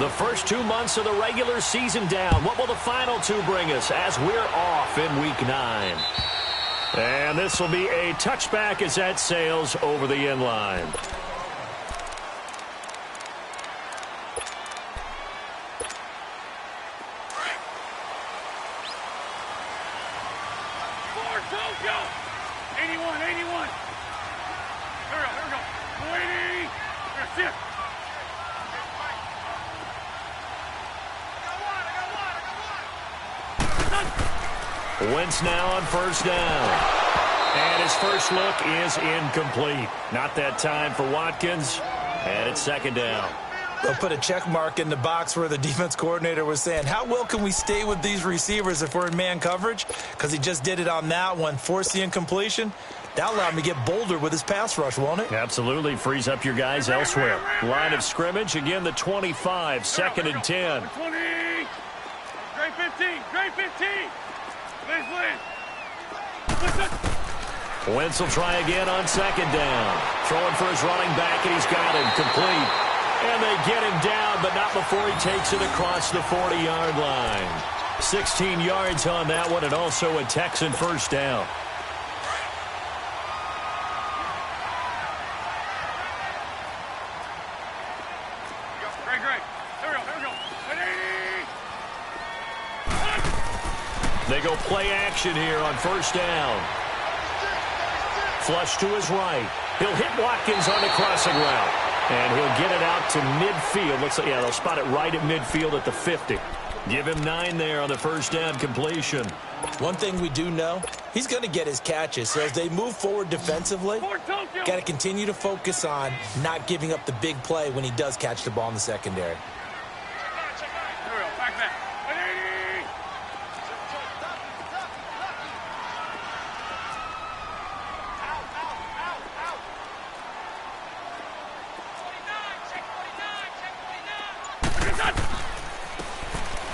The first 2 months of the regular season down. What will the final two bring us as we're off in Week 9? And this will be a touchback as that sails over the end line. Go! 81, 81. Here we go. 80. That's it. Wentz now on first down. And his first look is incomplete. Not that time for Watkins. And it's second down. They'll put a check mark in the box where the defense coordinator was saying, how well can we stay with these receivers if we're in man coverage? Because he just did it on that one, forced the incompletion. That'll allow him to get bolder with his pass rush, won't it? Absolutely. Frees up your guys elsewhere. Line of scrimmage, again the 25, second and 10. 20. Great 15. Great 15. Wentz will try again on second down. Throwing for his running back, and he's got him complete. And they get him down, but not before he takes it across the 40-yard line. 16 yards on that one, and also a Texan first down. They go play action here on first down. Flush to his right. He'll hit Watkins on the crossing route. And he'll get it out to midfield. Looks like, yeah, they'll spot it right at midfield at the 50. Give him 9 there on the first down completion. One thing we do know, he's going to get his catches. So as they move forward defensively, got to continue to focus on not giving up the big play when he does catch the ball in the secondary.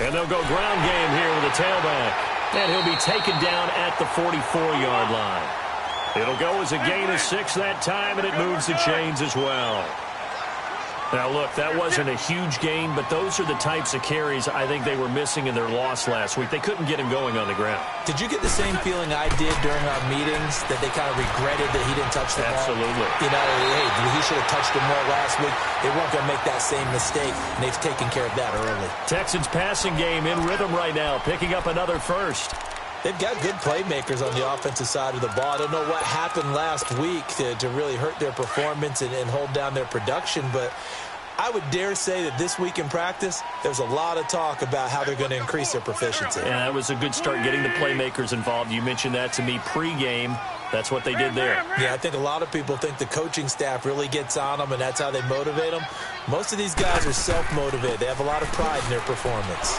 And they'll go ground game here with a tailback. And he'll be taken down at the 44-yard line. It'll go as a gain of 6 that time, and it moves the chains as well. Now, look, that wasn't a huge gain, but those are the types of carries I think they were missing in their loss last week. They couldn't get him going on the ground. Did you get the same feeling I did during our meetings, that they kind of regretted that he didn't touch the ball? Absolutely. You know, hey, he should have touched it more last week. They weren't going to make that same mistake, and they've taken care of that early. Texans passing game in rhythm right now, picking up another first. They've got good playmakers on the offensive side of the ball. I don't know what happened last week to really hurt their performance and hold down their production, but I would dare say that this week in practice, there's a lot of talk about how they're going to increase their proficiency. Yeah, that was a good start getting the playmakers involved. You mentioned that to me pregame. That's what they did there. Yeah, I think a lot of people think the coaching staff really gets on them, and that's how they motivate them. Most of these guys are self-motivated. They have a lot of pride in their performance.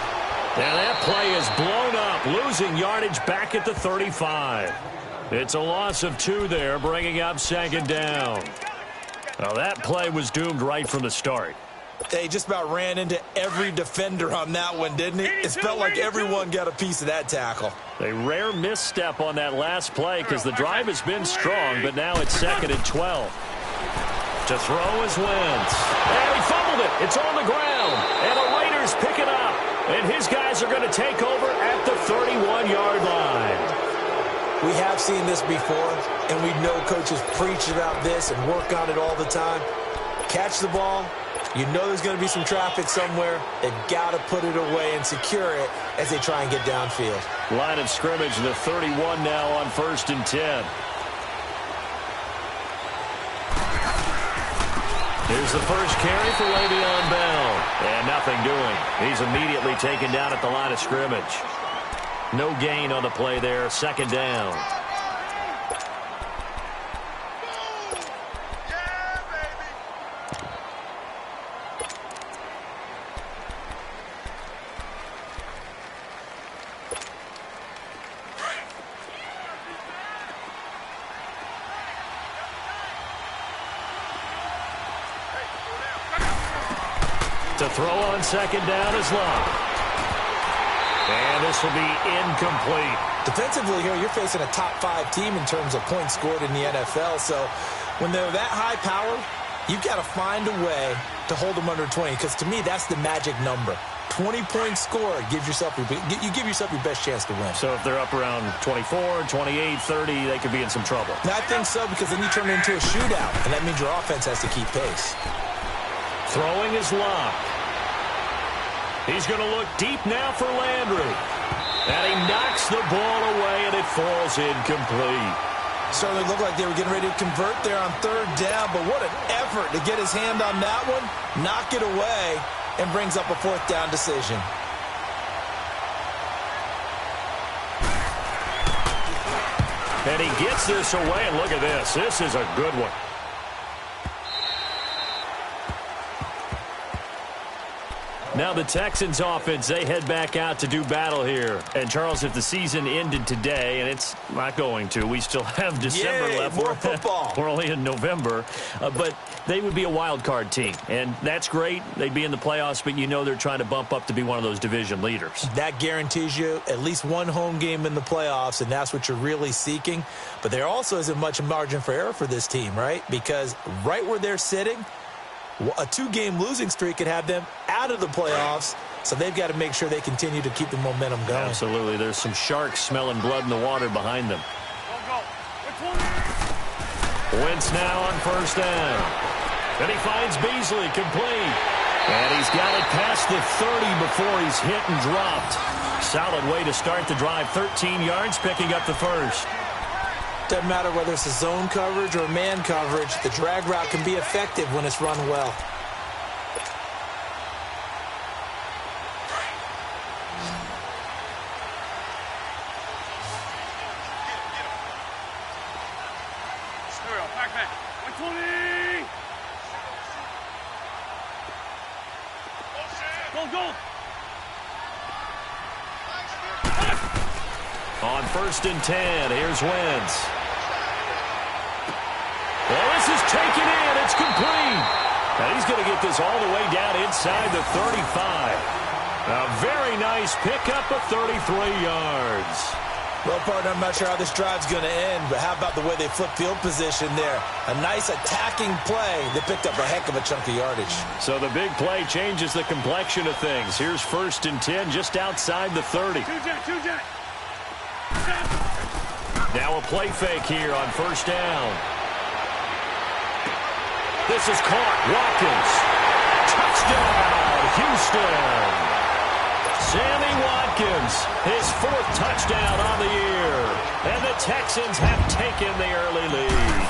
Now that play is blown up, losing yardage back at the 35. It's a loss of 2 there, bringing up second down. Now that play was doomed right from the start. They just about ran into every defender on that one, didn't he? It felt like everyone got a piece of that tackle. A rare misstep on that last play because the drive has been strong, but now it's second and 12. To throw is Wentz. And he fumbled it. It's on the ground. And the Raiders pick it up. And his guys are going to take over at the 31-yard line. We have seen this before, and we know coaches preach about this and work on it all the time. Catch the ball. You know there's going to be some traffic somewhere. They've got to put it away and secure it as they try and get downfield. Line of scrimmage, the 31 now on first and 10. Here's the first carry for Le'Veon Bell. And nothing doing. He's immediately taken down at the line of scrimmage. No gain on the play there. Second down. To throw on second down is Love. And this will be incomplete. Defensively here, you're facing a top 5 team in terms of points scored in the NFL. So when they're that high powered, you've got to find a way to hold them under 20, because to me, that's the magic number. 20-point score, you give yourself your best chance to win. So if they're up around 24, 28, 30, they could be in some trouble. I think so, because then you turn it into a shootout, and that means your offense has to keep pace. Throwing is locked. He's going to look deep now for Landry. And he knocks the ball away, and it falls incomplete. Certainly looked like they were getting ready to convert there on third down, but what an effort to get his hand on that one, knock it away, and brings up a fourth down decision. And he gets this away, and look at this. This is a good one. Now the Texans offense, they head back out to do battle here. And, Charles, if the season ended today, and it's not going to, we still have December left. More football. We're only in November. But they would be a wild card team. And that's great. They'd be in the playoffs, but you know they're trying to bump up to be one of those division leaders. That guarantees you at least one home game in the playoffs, and that's what you're really seeking. But there also isn't much margin for error for this team, right? Because right where they're sitting, a 2-game losing streak could have them out of the playoffs, so they've got to make sure they continue to keep the momentum going. Absolutely. There's some sharks smelling blood in the water behind them. Wentz now on first down. And he finds Beasley complete. And he's got it past the 30 before he's hit and dropped. Solid way to start the drive. 13 yards, picking up the first. Doesn't matter whether it's a zone coverage or man coverage, the drag route can be effective when it's run well. Back. 120. Go. On first and 10, here's Wentz. Well, this is taken in. It's complete. And he's going to get this all the way down inside the 35. A very nice pickup of 33 yards. Well, partner, I'm not sure how this drive's going to end, but how about the way they flip field position there? A nice attacking play that picked up a heck of a chunk of yardage. So the big play changes the complexion of things. Here's first and 10 just outside the 30. Two jet. Now a play fake here on first down. This is caught. Watkins. Touchdown, Houston. Sammy Watkins, his 4th touchdown on the year. And the Texans have taken the early lead.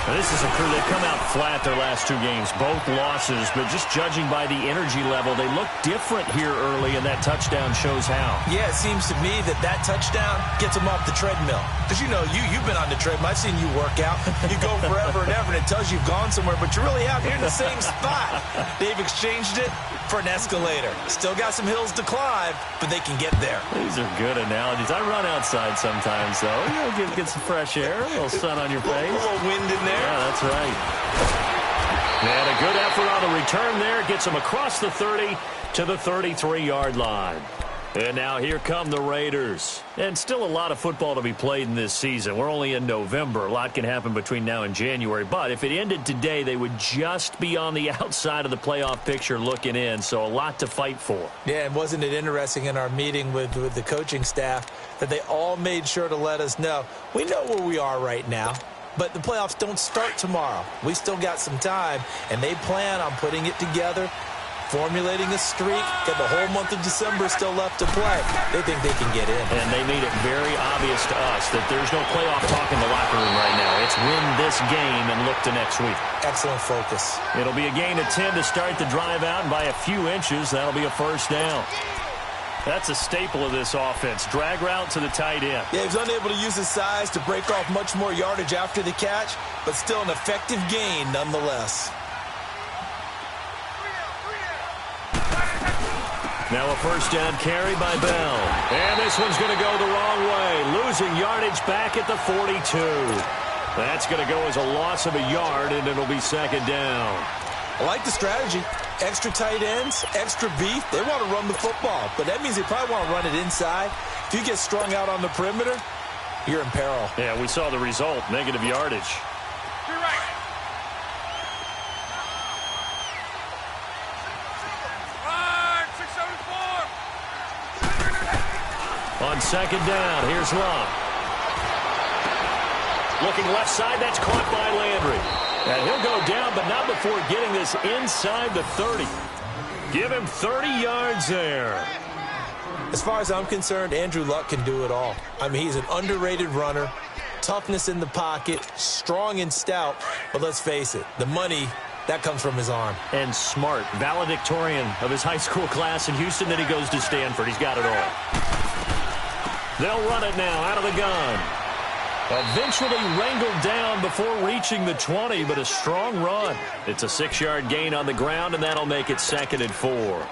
Now, this is a crew that come out flat their last 2 games, both losses, but just judging by the energy level, they look different here early, and that touchdown shows how. Yeah, it seems to me that touchdown gets them off the treadmill. Because, you know, you've been on the treadmill. I've seen you work out. You go forever and ever, and it tells you you've gone somewhere, but you're really out here in the same spot. They've exchanged it for an escalator. Still got some hills to climb, but they can get there. These are good analogies. I run outside sometimes, though. You know, get some fresh air, a little sun on your face. A little wind in there. Yeah, that's right. And a good effort on the return there. Gets him across the 30 to the 33-yard line. And now here come the Raiders. And still a lot of football to be played in this season. We're only in November. A lot can happen between now and January. But if it ended today, they would just be on the outside of the playoff picture looking in. So a lot to fight for. Yeah, and wasn't it interesting in our meeting with the coaching staff that they all made sure to let us know, we know where we are right now, but the playoffs don't start tomorrow. We still got some time, and they plan on putting it together, formulating a streak, got the whole month of December still left to play. They think they can get in. And they made it very obvious to us that there's no playoff talk in the locker room right now. It's win this game and look to next week. Excellent focus. It'll be a gain of 10 to start the drive out, and by a few inches, that'll be a first down. That's a staple of this offense. Drag route to the tight end. Yeah, he was unable to use his size to break off much more yardage after the catch, but still an effective gain nonetheless. Now a first down carry by Bell. And this one's going to go the wrong way. Losing yardage back at the 42. That's going to go as a loss of a yard, and it'll be second down. I like the strategy. Extra tight ends, extra beef. They want to run the football, but that means they probably want to run it inside. If you get strung out on the perimeter, you're in peril. Yeah, we saw the result. Negative yardage. On second down, here's Luck. Looking left side, that's caught by Landry. And he'll go down, but not before getting this inside the 30. Give him 30 yards there. As far as I'm concerned, Andrew Luck can do it all. I mean, he's an underrated runner, toughness in the pocket, strong and stout. But let's face it, the money, that comes from his arm. And smart, valedictorian of his high school class in Houston. Then he goes to Stanford. He's got it all. They'll run it now out of the gun. Eventually wrangled down before reaching the 20, but a strong run. It's a 6-yard gain on the ground, and that'll make it 2nd and 4.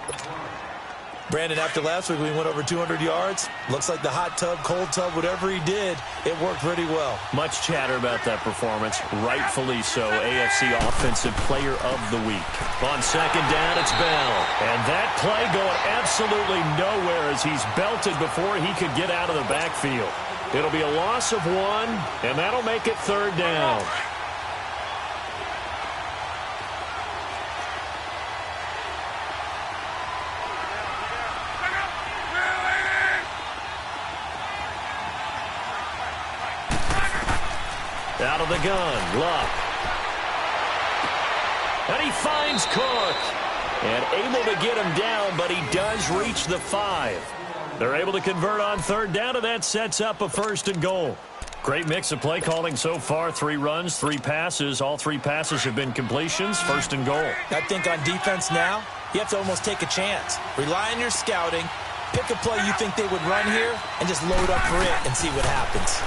Brandon, after last week we went over 200 yards. Looks like the hot tub, cold tub, whatever he did, it worked pretty well. Much chatter about that performance. Rightfully so. AFC Offensive Player of the Week. On second down, it's Bell. And that play going absolutely nowhere as he's belted before he could get out of the backfield. It'll be a loss of 1, and that'll make it 3rd down. Out of the gun, Luck. And he finds Cook. And able to get him down, but he does reach the 5. They're able to convert on 3rd down, and that sets up a 1st and goal. Great mix of play calling so far. 3 runs, 3 passes. All 3 passes have been completions. 1st and goal. I think on defense now, you have to almost take a chance. Rely on your scouting. Pick a play you think they would run here, and just load up for it and see what happens.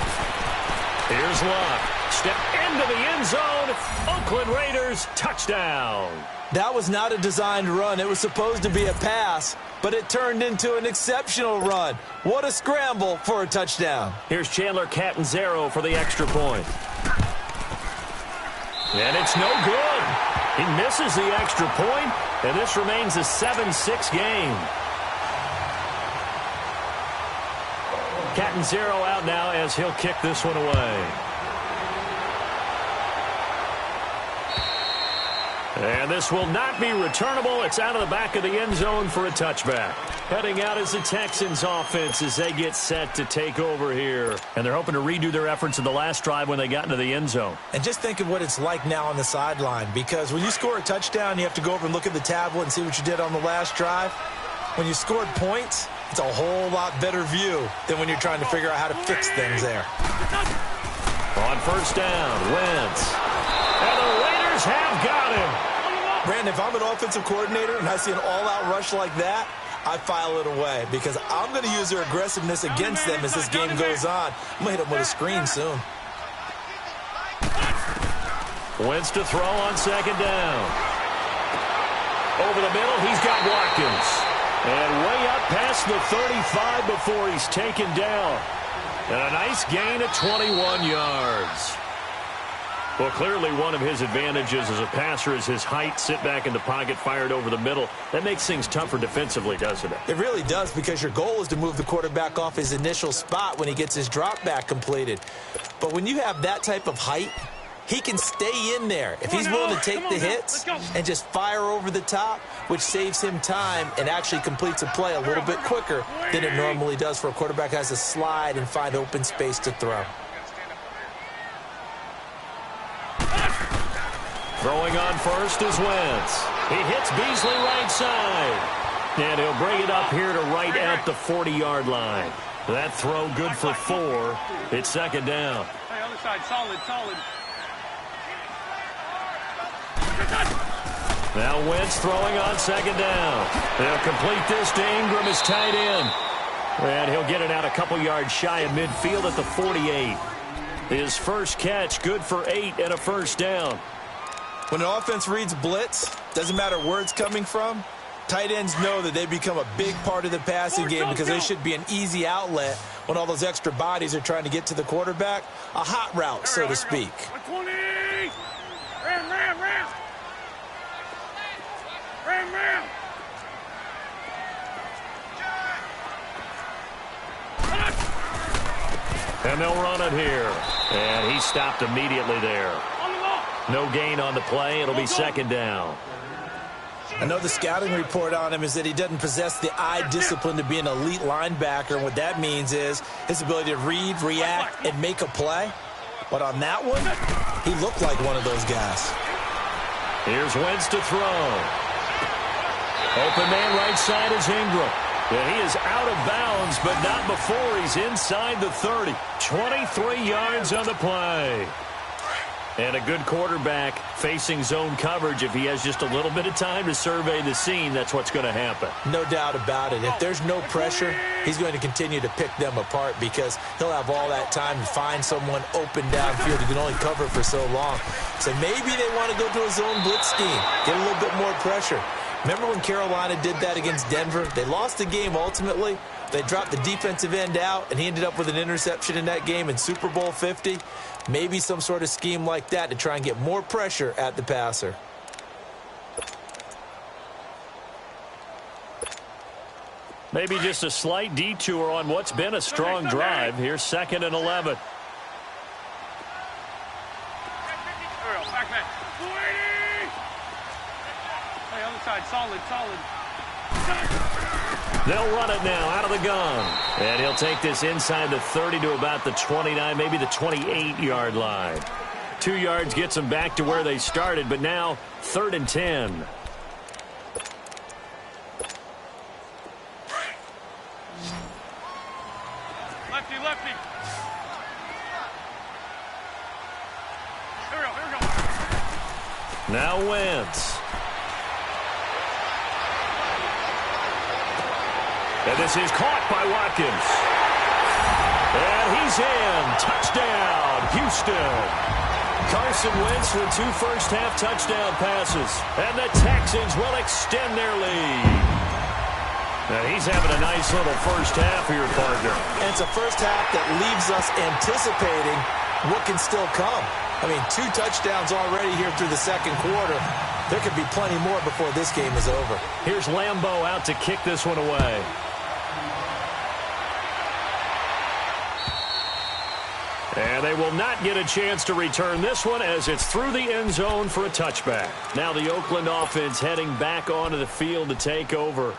Here's Luck. Step into the end zone. Oakland Raiders touchdown. That was not a designed run. It was supposed to be a pass, but it turned into an exceptional run. What a scramble for a touchdown. Here's Chandler Catanzaro for the extra point. And it's no good. He misses the extra point, and this remains a 7-6 game. Catanzaro out now as he'll kick this one away. And this will not be returnable. It's out of the back of the end zone for a touchback. Heading out is the Texans offense as they get set to take over here. And they're hoping to redo their efforts in the last drive when they got into the end zone. And just think of what it's like now on the sideline, because when you score a touchdown, you have to go over and look at the tablet and see what you did on the last drive. When you scored points, it's a whole lot better view than when you're trying to figure out how to fix things there. On 1st down, Wentz. And the Raiders have got him. Brandon, if I'm an offensive coordinator and I see an all-out rush like that, I file it away because I'm going to use their aggressiveness against them as this game goes on. I'm going to hit them with a screen soon. Wentz to throw on 2nd down. Over the middle, he's got Watkins. And way up past the 35 before he's taken down. And a nice gain of 21 yards. Well, clearly one of his advantages as a passer is his height. Sit back in the pocket, fired over the middle. That makes things tougher defensively, doesn't it? It really does, because your goal is to move the quarterback off his initial spot when he gets his drop back completed. But when you have that type of height, he can stay in there if he's willing to take the hits and just fire over the top, which saves him time and actually completes a play a little bit quicker than it normally does for a quarterback who has to slide and find open space to throw. Throwing on 1st is Wentz. He hits Beasley right side. And he'll bring it up here to right at the 40-yard line. That throw good for 4. It's 2nd down. Hey, other side, solid, solid. Now Wentz throwing on 2nd down. They'll complete this to Ingram as tight end. And he'll get it out a couple yards shy of midfield at the 48. His first catch, good for 8 and a 1st down. When an offense reads blitz, doesn't matter where it's coming from, tight ends know that they become a big part of the passing game because they should be an easy outlet when all those extra bodies are trying to get to the quarterback. A hot route, so to speak. 20! Ram! Ram! And they'll run it here. And he stopped immediately there. No gain on the play. It'll be 2nd down. I know the scouting report on him is that he doesn't possess the eye discipline to be an elite linebacker, and what that means is his ability to read, react, and make a play. But on that one, he looked like one of those guys. Here's Wentz to throw. Open man right side is Ingram. And he is out of bounds, but not before he's inside the 30. 23 yards on the play. And a good quarterback facing zone coverage. If he has just a little bit of time to survey the scene, that's what's going to happen. No doubt about it. If there's no pressure, he's going to continue to pick them apart because he'll have all that time to find someone open downfield. He can only cover for so long. So maybe they want to go to a zone blitz scheme, get a little bit more pressure. Remember when Carolina did that against Denver? They lost the game ultimately. They dropped the defensive end out, and he ended up with an interception in that game in Super Bowl 50. Maybe some sort of scheme like that to try and get more pressure at the passer. Maybe just a slight detour on what's been a strong drive. Here's 2nd and 11. Hey, other side, solid. They'll run it now out of the gun. And he'll take this inside the 30 to about the 29, maybe the 28-yard line. 2 yards gets them back to where they started, but now 3rd and 10. Lefty. Here we go. Now Wentz. And this is caught by Watkins. And he's in. Touchdown, Houston. Carson Wentz with 2 first-half touchdown passes. And the Texans will extend their lead. Now he's having a nice little first half here, partner. And it's a first half that leaves us anticipating what can still come. I mean, 2 touchdowns already here through the second quarter. There could be plenty more before this game is over. Here's Lambeau out to kick this one away. And they will not get a chance to return this one as it's through the end zone for a touchback. Now the Oakland offense heading back onto the field to take over.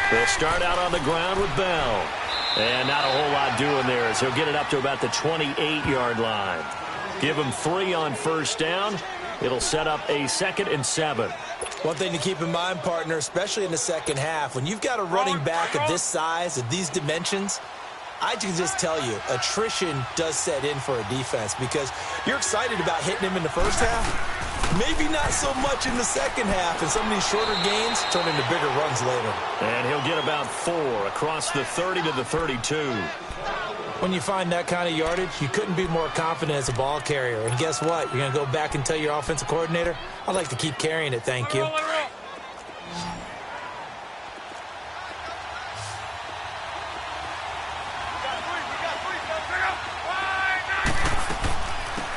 They'll start out on the ground with Bell. And not a whole lot doing there as he'll get it up to about the 28-yard line. Give him 3 on first down. It'll set up a 2nd and 7. One thing to keep in mind, partner, especially in the second half, when you've got a running back of this size, of these dimensions, I can just tell you, attrition does set in for a defense because you're excited about hitting him in the first half. Maybe not so much in the second half, and some of these shorter gains turn into bigger runs later. And he'll get about 4 across the 30 to the 32. When you find that kind of yardage, you couldn't be more confident as a ball carrier. And guess what? You're going to go back and tell your offensive coordinator, I'd like to keep carrying it, thank you.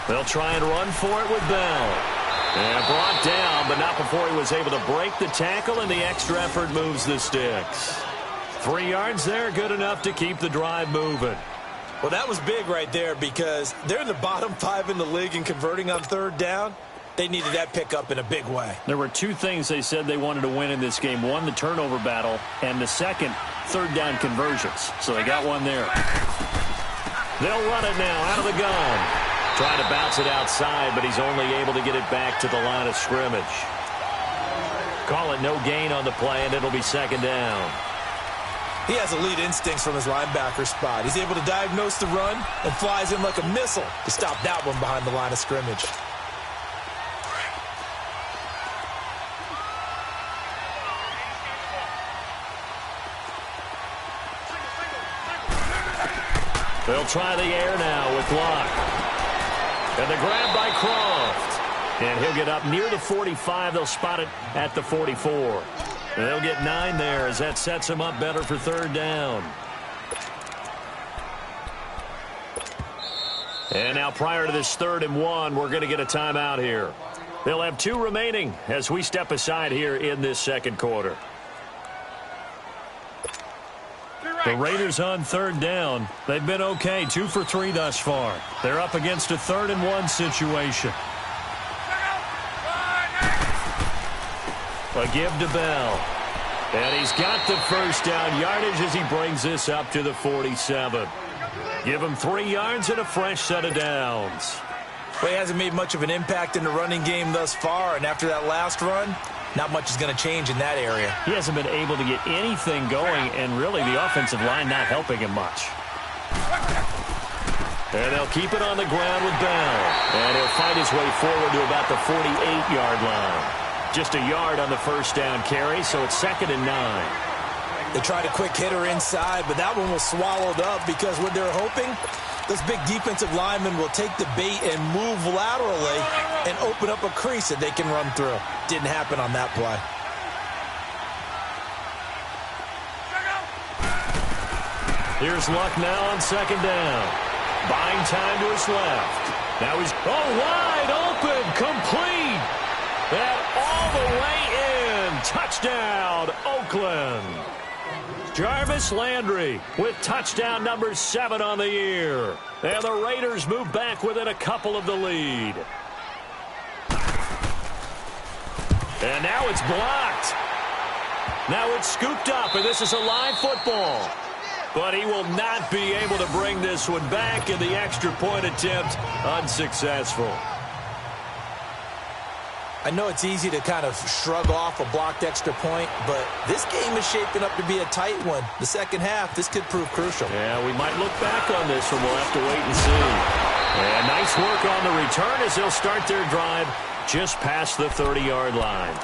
They'll try and run for it with Bell. And brought down, but not before he was able to break the tackle, and the extra effort moves the sticks. 3 yards there, good enough to keep the drive moving. Well, that was big right there because they're in the bottom 5 in the league in converting on 3rd down. They needed that pickup in a big way. There were 2 things they said they wanted to win in this game. One, the turnover battle, and the second, 3rd down conversions. So they got one there. They'll run it now out of the gun. Trying to bounce it outside, but he's only able to get it back to the line of scrimmage. Call it no gain on the play, and it'll be 2nd down. He has elite instincts from his linebacker spot. He's able to diagnose the run and flies in like a missile to stop that one behind the line of scrimmage. They'll try the air now with Locke. And the grab by Croft. And he'll get up near the 45. They'll spot it at the 44. And they'll get 9 there as that sets him up better for 3rd down. And now prior to this 3rd and 1, we're going to get a timeout here. They'll have 2 remaining as we step aside here in this second quarter. The Raiders on third down. They've been okay, 2 for 3 thus far. They're up against a 3rd and 1 situation. A give to Bell. And he's got the first down yardage as he brings this up to the 47. Give him 3 yards and a fresh set of downs. Well, he hasn't made much of an impact in the running game thus far, and after that last run, not much is going to change in that area. He hasn't been able to get anything going, and really the offensive line not helping him much. And they'll keep it on the ground with Bell. And he'll fight his way forward to about the 48-yard line. Just a yard on the first down carry, so it's 2nd and 9. They tried a quick hitter inside, but that one was swallowed up because what they're hoping, those big defensive linemen will take the bait and move laterally and open up a crease that they can run through. Didn't happen on that play. Here's Luck now on 2nd down. Buying time to his left. Now he's wide open, complete. And all the way in. Touchdown, Oakland. Jarvis Landry with touchdown number 7 on the year. And the Raiders move back within a couple of the lead. And now it's blocked. Now it's scooped up, and this is a live football. But he will not be able to bring this one back, and the extra point attempt unsuccessful. I know it's easy to kind of shrug off a blocked extra point, but this game is shaping up to be a tight one. The second half, this could prove crucial. Yeah, we might look back on this one. We'll have to wait and see. And nice work on the return as they'll start their drive just past the 30-yard line.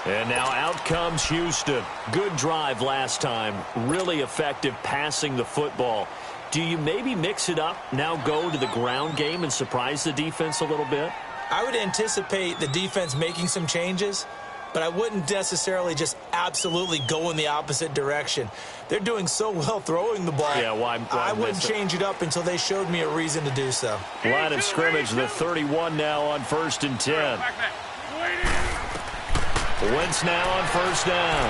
And now out comes Houston. Good drive last time. Really effective passing the football. Do you maybe mix it up, now go to the ground game and surprise the defense a little bit? I would anticipate the defense making some changes, but I wouldn't necessarily just absolutely go in the opposite direction. They're doing so well throwing the ball. Yeah, why I wouldn't change it up until they showed me a reason to do so. Line of scrimmage, the 31 now on 1st and 10. Wentz now on 1st down.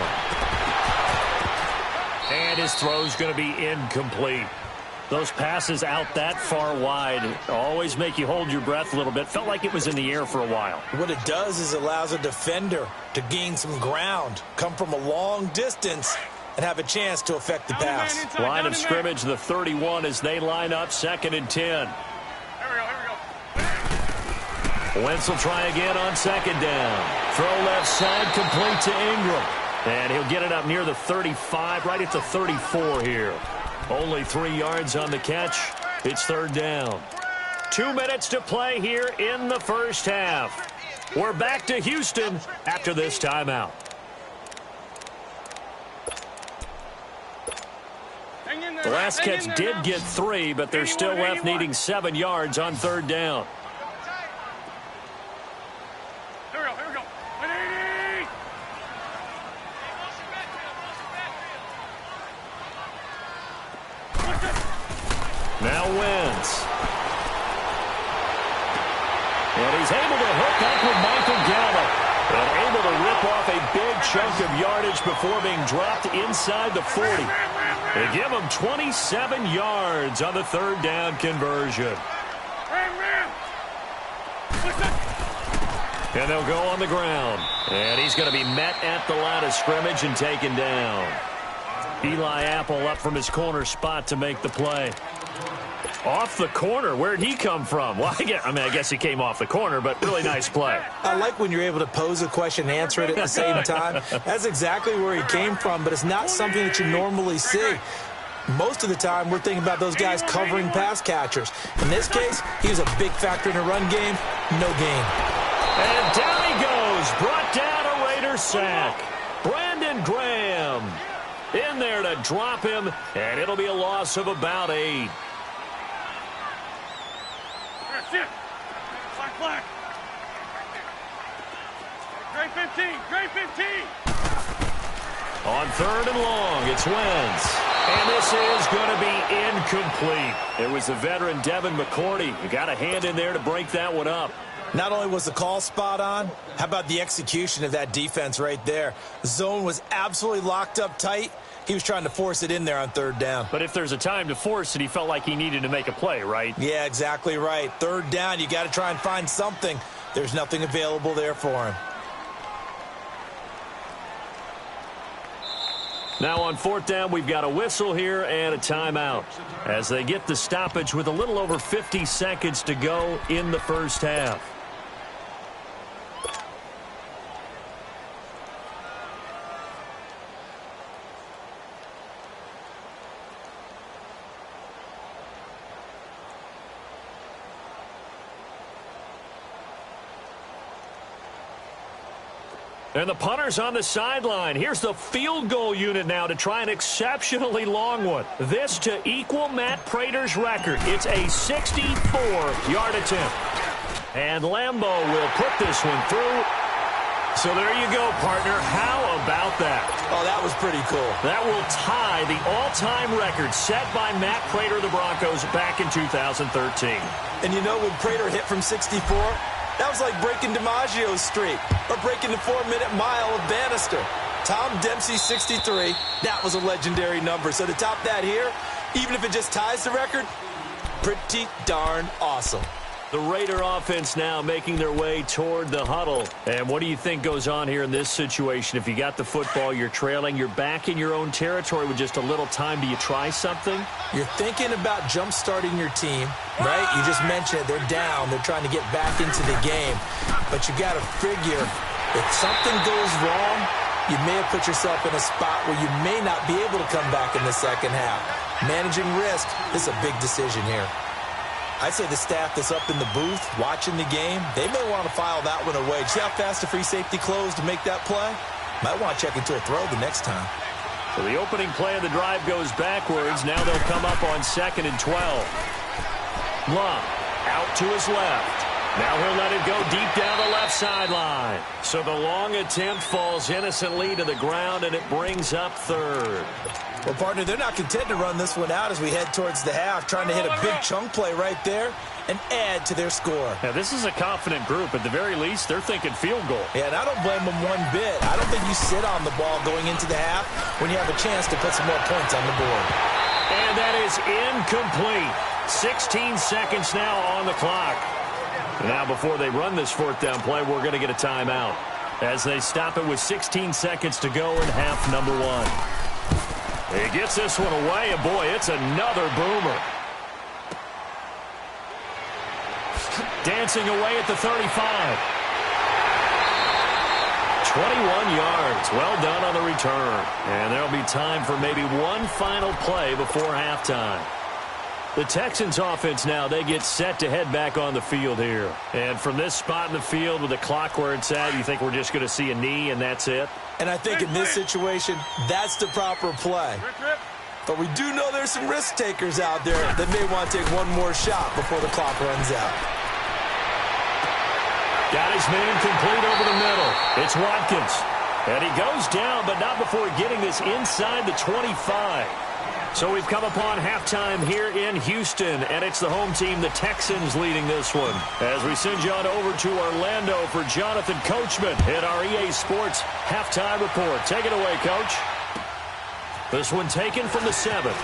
And his throw's going to be incomplete. Those passes out that far wide always make you hold your breath a little bit. Felt like it was in the air for a while. What it does is allows a defender to gain some ground, come from a long distance, and have a chance to affect the pass. Line of scrimmage, the 31 as they line up, 2nd and 10. Here we go. Wentz will try again on 2nd down. Throw left side, complete to Ingram. And he'll get it up near the 35, right at the 34 here. Only 3 yards on the catch. It's 3rd down. 2 minutes to play here in the first half. We're back to Houston after this timeout. The last catch did get 3, but they're still left needing 7 yards on 3rd down. Here we go. 180. Now Wentz. And he's able to hook up with Michael Gallup. And able to rip off a big chunk of yardage before being dropped inside the 40. They give him 27 yards on the 3rd down conversion. And they'll go on the ground. And he's going to be met at the line of scrimmage and taken down. Eli Apple up from his corner spot to make the play. Off the corner. Where'd he come from? Well, I guess he came off the corner, but really nice play. I like when you're able to pose a question and answer it at the same time. That's exactly where he came from, but it's not something that you normally see. Most of the time, we're thinking about those guys covering pass catchers. In this case, he was a big factor in the run game. No gain. And down he goes. Brought down a Raider sack. Brandon Graham in there to drop him, and it'll be a loss of about 8. Flag. Great 15. Great 15. On 3rd and long, it's Wentz. And this is going to be incomplete. It was the veteran Devin McCourty who got a hand in there to break that one up. Not only was the call spot on, how about the execution of that defense right there? The zone was absolutely locked up tight. He was trying to force it in there on third down. But if there's a time to force it, he felt like he needed to make a play, right? Yeah, exactly right. Third down, you got to try and find something. There's nothing available there for him. Now on fourth down, we've got a whistle here and a timeout as they get the stoppage with a little over 50 seconds to go in the first half. And the punter's on the sideline. Here's the field goal unit now to try an exceptionally long one. This to equal Matt Prater's record. It's a 64-yard attempt. And Lambeau will put this one through. So there you go, partner. How about that? Oh, that was pretty cool. That will tie the all-time record set by Matt Prater of the Broncos back in 2013. And you know when Prater hit from 64? That was like breaking DiMaggio's streak or breaking the 4-minute mile of Bannister. Tom Dempsey, 63. That was a legendary number. So to top that here, even if it just ties the record, pretty darn awesome. The Raider offense now making their way toward the huddle. And what do you think goes on here in this situation? If you got the football, you're trailing, you're back in your own territory with just a little time. Do you try something? You're thinking about jump-starting your team, right? You just mentioned it. They're down. They're trying to get back into the game. But you got to figure if something goes wrong, you may have put yourself in a spot where you may not be able to come back in the second half. Managing risk is a big decision here. I'd say the staff that's up in the booth watching the game, they may want to file that one away. See how fast the free safety closed to make that play? Might want to check into a throw the next time. So the opening play of the drive goes backwards. Now they'll come up on 2nd and 12. Love out to his left. Now he'll let it go deep down the left sideline. So the long attempt falls innocently to the ground, and it brings up third. Well, partner, they're not content to run this one out as we head towards the half, trying to hit a big chunk play right there and add to their score. Now, this is a confident group. At the very least, they're thinking field goal. Yeah, and I don't blame them one bit. I don't think you sit on the ball going into the half when you have a chance to put some more points on the board. And that is incomplete. 16 seconds now on the clock. Now, before they run this fourth down play, we're going to get a timeout as they stop it with 16 seconds to go in half number one. He gets this one away, and boy, it's another boomer. Dancing away at the 35. 21 yards. Well done on the return. And there'll be time for maybe one final play before halftime. The Texans offense now, they get set to head back on the field here. And from this spot in the field with the clock where it's at, you think we're just going to see a knee and that's it? And I think in this situation, that's the proper play. But we do know there's some risk takers out there that may want to take one more shot before the clock runs out. Got his man complete over the middle. It's Watkins. And he goes down, but not before getting this inside the 25. So we've come upon halftime here in Houston, and it's the home team, the Texans, leading this one. As we send you on over to Orlando for Jonathan Coachman at our EA Sports halftime report. Take it away, Coach. This one taken from the 7th.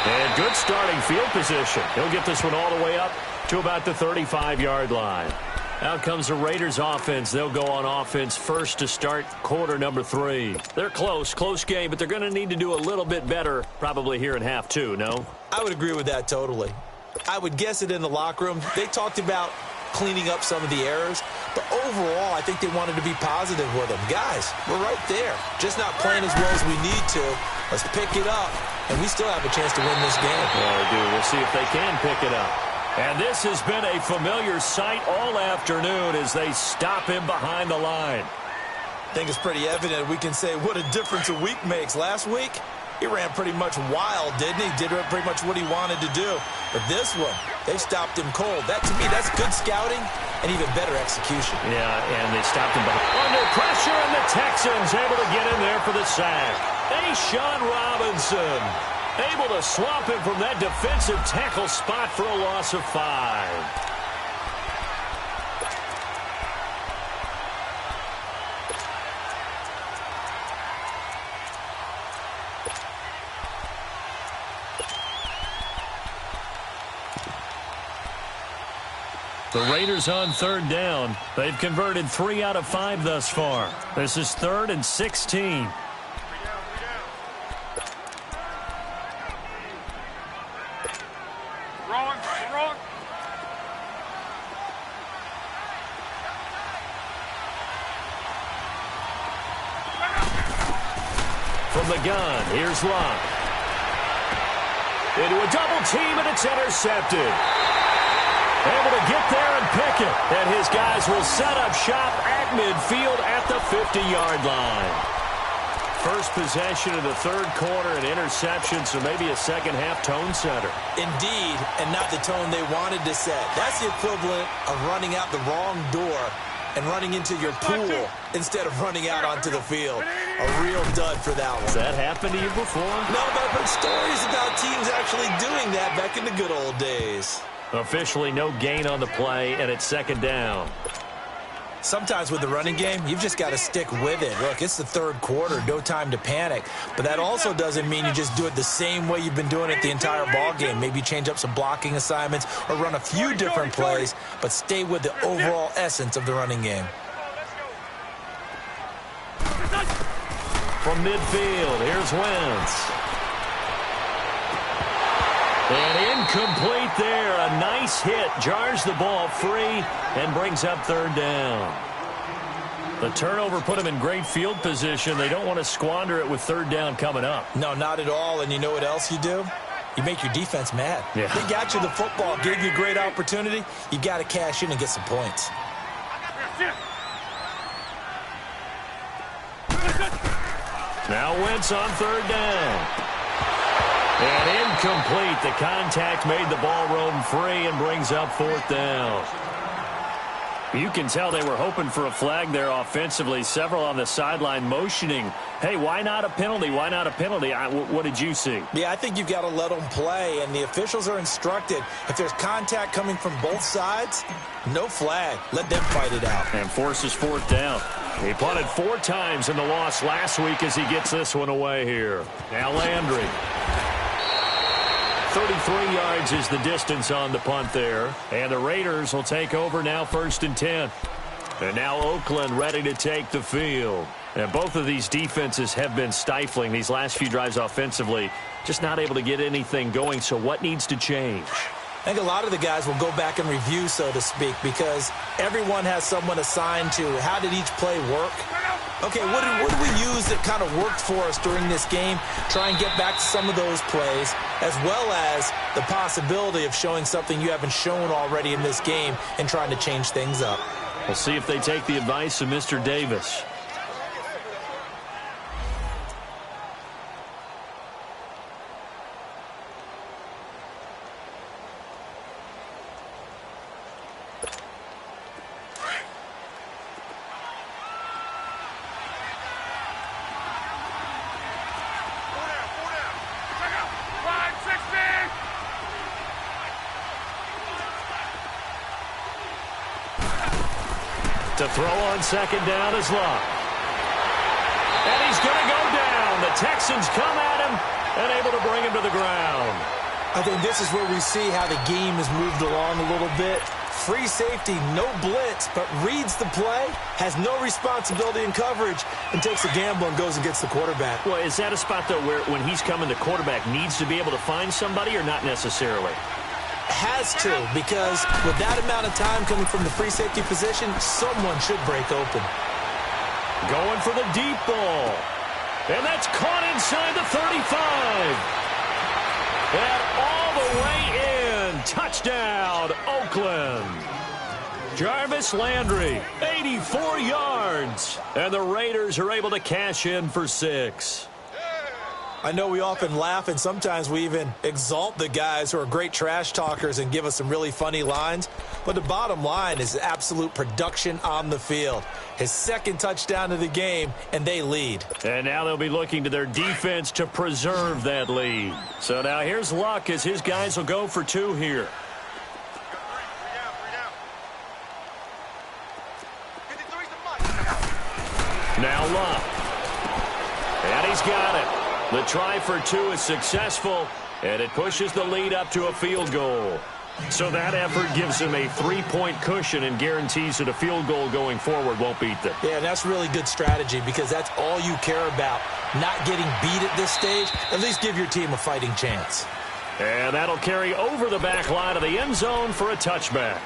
And good starting field position. He'll get this one all the way up to about the 35-yard line. Out comes the Raiders offense. They'll go on offense first to start quarter number 3. They're close game, but they're going to need to do a little bit better probably here in half 2, no? I would agree with that totally. I would guess it in the locker room. They talked about cleaning up some of the errors, but overall, I think they wanted to be positive with them. Guys, we're right there. Just not playing as well as we need to. Let's pick it up, and we still have a chance to win this game. Well, we do. We'll see if they can pick it up. And this has been a familiar sight all afternoon as they stop him behind the line. I think it's pretty evident. We can say what a difference a week makes. Last week, he ran pretty much wild, didn't he? Did pretty much what he wanted to do. But this one, they stopped him cold. That, to me, that's good scouting and even better execution. Yeah, and they stopped him under pressure, and the Texans able to get in there for the sack. Sean Robinson. Able to swamp him from that defensive tackle spot for a loss of 5. The Raiders on 3rd down. They've converted 3 out of 5 thus far. This is 3rd and 16. From the gun, here's Locke. Into a double team, and it's intercepted. Able to get there and pick it. And his guys will set up shop at midfield at the 50-yard line. First possession of the 3rd quarter, an interception, so maybe a second-half tone setter. Indeed, and not the tone they wanted to set. That's the equivalent of running out the wrong door and running into your pool instead of running out onto the field. A real dud for that one. Has that happened to you before? No, but I've heard stories about teams actually doing that back in the good old days. Officially no gain on the play, and it's 2nd down. Sometimes with the running game, you've just got to stick with it. Look, it's the 3rd quarter, no time to panic. But that also doesn't mean you just do it the same way you've been doing it the entire ball game. Maybe change up some blocking assignments or run a few different plays, but stay with the overall essence of the running game. From midfield, here's Wentz. And incomplete there. A nice hit. Jars the ball free and brings up 3rd down. The turnover put them in great field position. They don't want to squander it with 3rd down coming up. No, not at all. And you know what else you do? You make your defense mad. Yeah. They got you the football, gave you a great opportunity. You got to cash in and get some points. Now Wentz on 3rd down. And incomplete. The contact made the ball roam free and brings up 4th down. You can tell they were hoping for a flag there offensively. Several on the sideline motioning, hey, why not a penalty? Why not a penalty? What did you see? Yeah, I think you've got to let them play, and the officials are instructed. If there's contact coming from both sides, no flag. Let them fight it out. And forces 4th down. He punted 4 times in the loss last week as he gets this one away here. Now Landry. 33 yards is the distance on the punt there. And the Raiders will take over now 1st and 10. And now Oakland ready to take the field. And both of these defenses have been stifling these last few drives offensively. Just not able to get anything going. So what needs to change? I think a lot of the guys will go back and review, so to speak, because everyone has someone assigned to how did each play work. Okay, what did we use that kind of worked for us during this game? Try and get back to some of those plays, as well as the possibility of showing something you haven't shown already in this game and trying to change things up. We'll see if they take the advice of Mr. Davis. To throw on 2nd down is Locke. And he's going to go down. The Texans come at him and able to bring him to the ground. I think this is where we see how the game has moved along a little bit. Free safety, no blitz, but reads the play, has no responsibility in coverage, and takes a gamble and goes and gets the quarterback. Well, is that a spot, though, where when he's coming, the quarterback needs to be able to find somebody or not necessarily? Has to, because with that amount of time coming from the free safety position, someone should break open. Going for the deep ball. And that's caught inside the 35. And all the way in. Touchdown, Oakland. Jarvis Landry, 84 yards. And the Raiders are able to cash in for 6. I know we often laugh, and sometimes we even exalt the guys who are great trash talkers and give us some really funny lines. But the bottom line is absolute production on the field. His second touchdown of the game, and they lead. And now they'll be looking to their defense to preserve that lead. So now here's Luck as his guys will go for 2 here. Now Luck. And he's got it. The try for 2 is successful, and it pushes the lead up to a field goal. So that effort gives them a 3-point cushion and guarantees that a field goal going forward won't beat them. Yeah, and that's really good strategy because that's all you care about. Not getting beat at this stage, at least give your team a fighting chance. And that'll carry over the back line of the end zone for a touchback.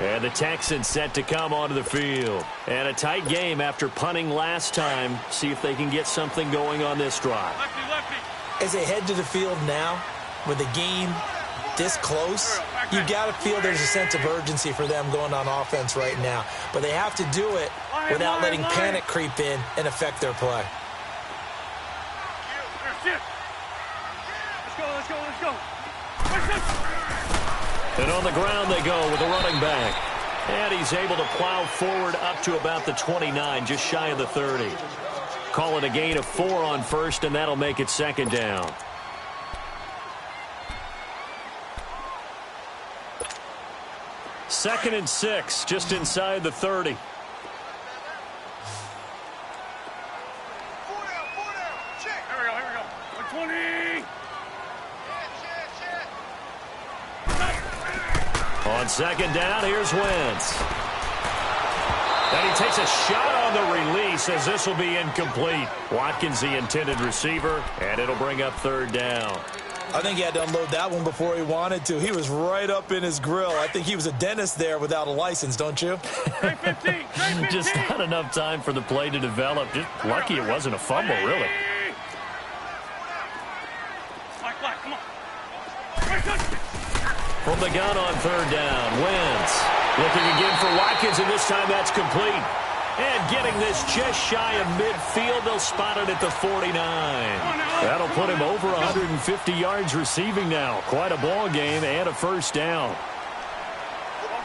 And the Texans set to come onto the field. And a tight game after punting last time. See if they can get something going on this drive. Lefty, lefty. As they head to the field now, with the game this close, you got to feel there's a sense of urgency for them going on offense right now. But they have to do it without letting panic creep in and affect their play. Let's go, let's go, let's go. And on the ground they go with the running back. And he's able to plow forward up to about the 29, just shy of the 30. Call it a gain of 4 on first, and that'll make it second down. Second and 6, just inside the 30. Here we go. 120. On second down, here's Wentz. And he takes a shot on the release as this will be incomplete. Watkins, the intended receiver, and it'll bring up third down. I think he had to unload that one before he wanted to. He was right up in his grill. I think he was a dentist there without a license, don't you? Great 15. Just not enough time for the play to develop. Just lucky it wasn't a fumble, really. Black, come on. From the gun on third down, Wentz looking again for Watkins, and this time that's complete. And getting this just shy of midfield, they'll spot it at the 49. That'll put him over 150 yards receiving now. Quite a ball game and a first down.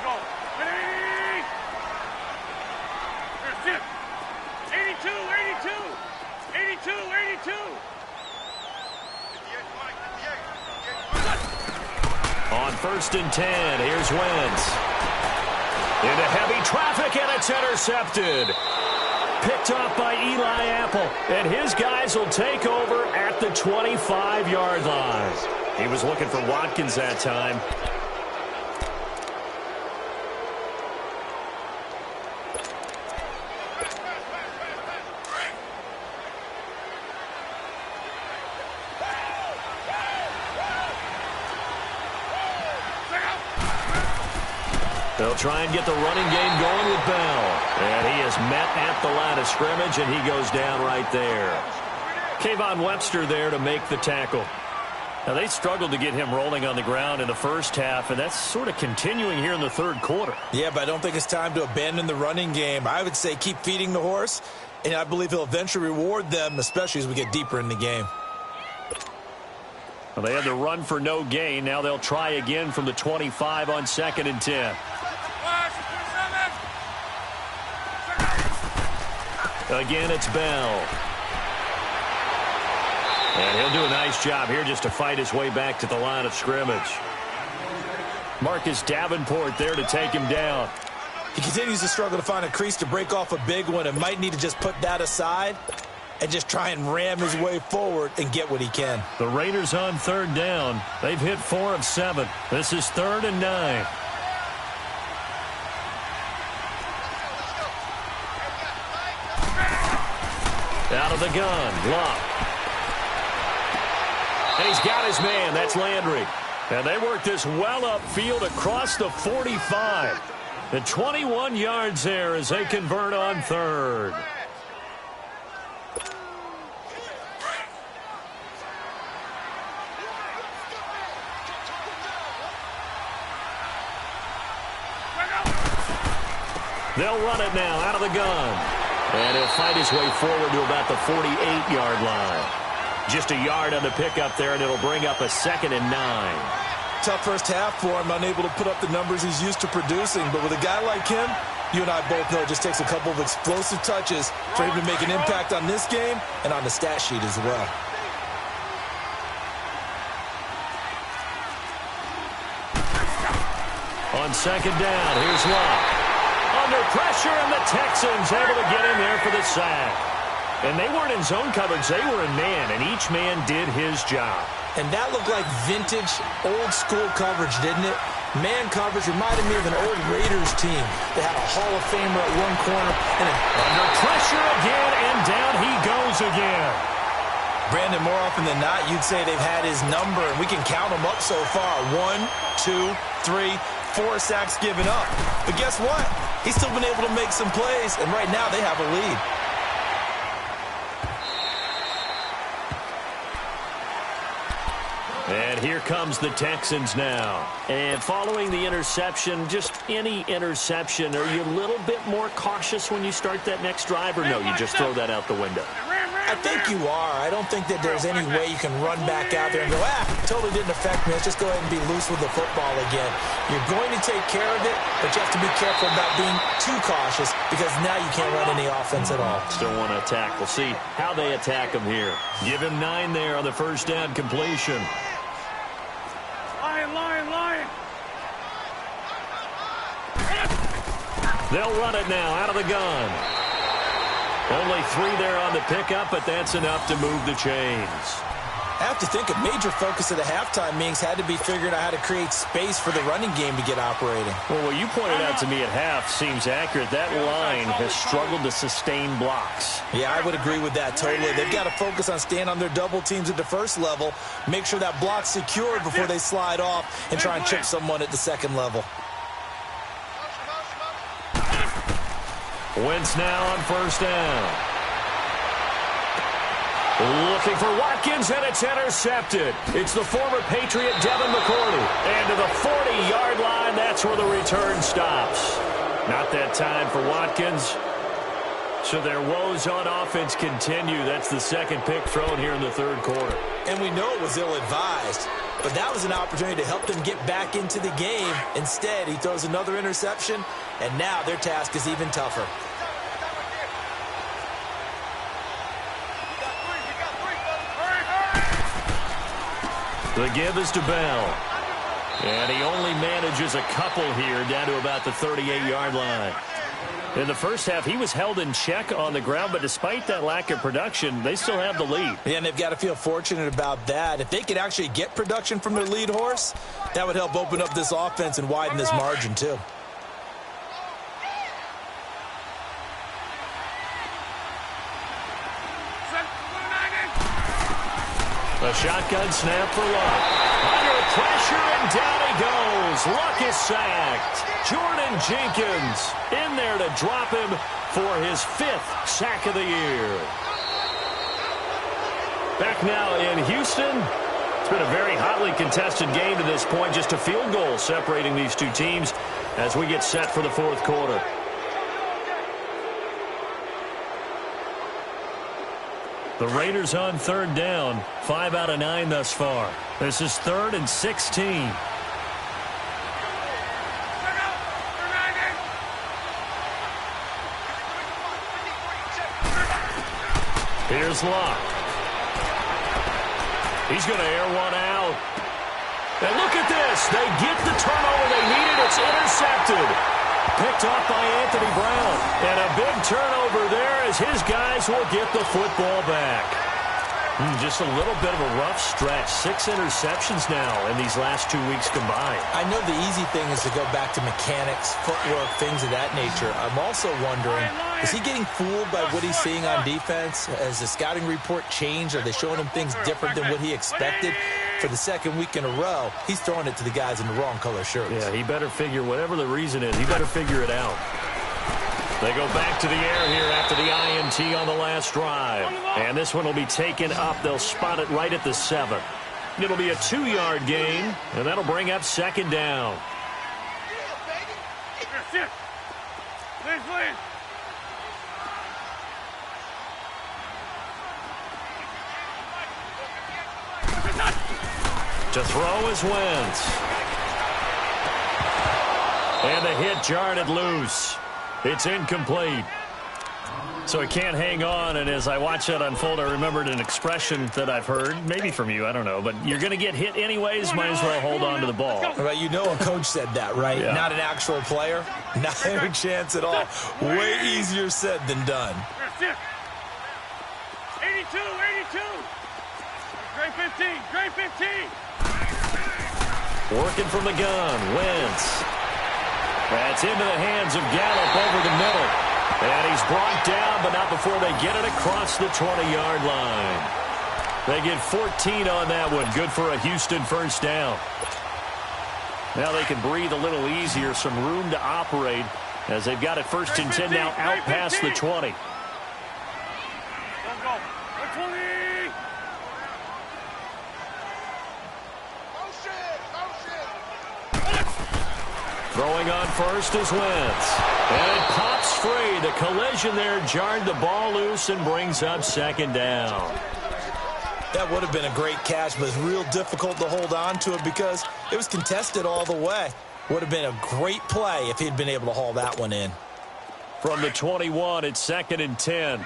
Go. 82. On first and 10, here's Wentz. Into heavy traffic, and it's intercepted. Picked off by Eli Apple, and his guys will take over at the 25-yard line. He was looking for Watkins that time. They'll try and get the running game going with Bell. And he is met at the line of scrimmage, and he goes down right there. Kayvon Webster there to make the tackle. Now, they struggled to get him rolling on the ground in the first half, and that's sort of continuing here in the third quarter. Yeah, but I don't think it's time to abandon the running game. I would say keep feeding the horse, and I believe he'll eventually reward them, especially as we get deeper in the game. Well, they had the run for no gain. Now they'll try again from the 25 on second and 10. Again, it's Bell. And he'll do a nice job here just to fight his way back to the line of scrimmage. Marcus Davenport there to take him down. He continues to struggle to find a crease to break off a big one and might need to just put that aside and just try and ram his way forward and get what he can. The Raiders on third down. They've hit 4 of 7. This is 3rd and 9. Out of the gun, Luck. And he's got his man. That's Landry. And they work this well upfield across the 45. The 21 yards there as they convert on third. They'll run it now out of the gun. And he'll fight his way forward to about the 48-yard line. Just a yard on the pickup there, and it'll bring up a 2nd and 9. Tough first half for him, unable to put up the numbers he's used to producing. But with a guy like him, you and I both know it just takes a couple of explosive touches for him to make an impact on this game and on the stat sheet as well. On second down, here's Locke. Under pressure, and the Texans able to get in there for the sack. And they weren't in zone coverage, they were in man, and each man did his job. And that looked like vintage, old-school coverage, didn't it? Man coverage reminded me of an old Raiders team. They had a Hall of Famer at one corner. And under pressure again, and down he goes again. Brandon, more often than not, you'd say they've had his number, and we can count them up so far. 1, 2, 3, 4 sacks given up. But guess what? He's still been able to make some plays, and right now they have a lead. And here comes the Texans now. And following the interception, just any interception, are you a little bit more cautious when you start that next drive, or no, you just throw that out the window? I think you are. I don't think that there's any way you can run back out there and go, totally didn't affect me. Let's just go ahead and be loose with the football again. You're going to take care of it, but you have to be careful about being too cautious because now you can't run any offense at all. Still want to attack. We'll see how they attack him here. Give him 9 there on the first down completion. Lion. They'll run it now out of the gun. Only 3 there on the pickup, but that's enough to move the chains. I have to think a major focus of the halftime meetings had to be figuring out how to create space for the running game to get operating. Well, what you pointed out to me at half seems accurate. That line has struggled to sustain blocks. Yeah, I would agree with that totally. They've got to focus on staying on their double teams at the first level, make sure that block's secured before they slide off and try and chip someone at the second level. Wentz now on first down. Looking for Watkins, and it's intercepted. It's the former Patriot Devin McCourty. And to the 40-yard line, that's where the return stops. Not that time for Watkins. So their woes on offense continue. That's the second pick thrown here in the third quarter. And we know it was ill-advised, but that was an opportunity to help them get back into the game. Instead, he throws another interception, and now their task is even tougher. The give is to Bell. And he only manages a couple here down to about the 38-yard line. In the first half, he was held in check on the ground, but despite that lack of production, they still have the lead. Yeah, and they've got to feel fortunate about that. If they could actually get production from their lead horse, that would help open up this offense and widen this margin, too. A shotgun snap for Luck. Under pressure, and down he goes. Luck is sacked. Jordan Jenkins in there to drop him for his 5th sack of the year. Back now in Houston. It's been a very hotly contested game to this point. Just a field goal separating these two teams as we get set for the fourth quarter. The Raiders on third down, 5 out of 9 thus far. This is 3rd and 16. Here's Locke. He's going to air one out. And look at this. They get the turnover they needed. It's intercepted. Picked off by Anthony Brown. And a big turnover there as his guys will get the football back. Just a little bit of a rough stretch. 6 interceptions now in these last 2 weeks combined. I know the easy thing is to go back to mechanics, footwork, things of that nature. I'm also wondering, is he getting fooled by what he's seeing on defense? Has the scouting report changed? Are they showing him things different than what he expected? For the second week in a row, he's throwing it to the guys in the wrong color shirts. Yeah, he better figure, whatever the reason is, he better figure it out. They go back to the air here after the INT on the last drive. And this one will be taken up. They'll spot it right at the 7. It'll be a 2-yard gain, and that'll bring up second down. Please. To throw is Wentz. And the hit jarred it loose. It's incomplete. So he can't hang on, and as I watch that unfold, I remembered an expression that I've heard, maybe from you, I don't know, but you're going to get hit anyways, might as well hold on to the ball. Well, you know a coach said that, right? Yeah. Not an actual player. Not a chance at all. Way easier said than done. 82, 82. Great 15, great 15. Working from the gun, Wentz. That's into the hands of Gallup over the middle. And he's brought down, but not before they get it across the 20-yard line. They get 14 on that one. Good for a Houston first down. Now they can breathe a little easier, some room to operate as they've got it first and 10 now out past the 20. Don't go. 20. Throwing on first is Wentz. And it pops free. The collision there jarred the ball loose and brings up second down. That would have been a great catch, but it's real difficult to hold on to it because it was contested all the way. Would have been a great play if he'd been able to haul that one in. From the 21, it's second and 10.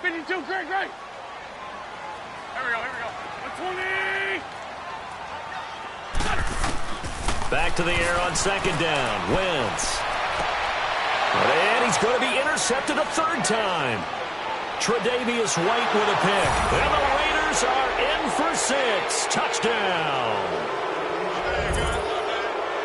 52, great. Here we go. 20. Back to the air on second down. Wentz. And he's going to be intercepted a third time. Tre'Davious White with a pick. And the Raiders are in for 6. Touchdown.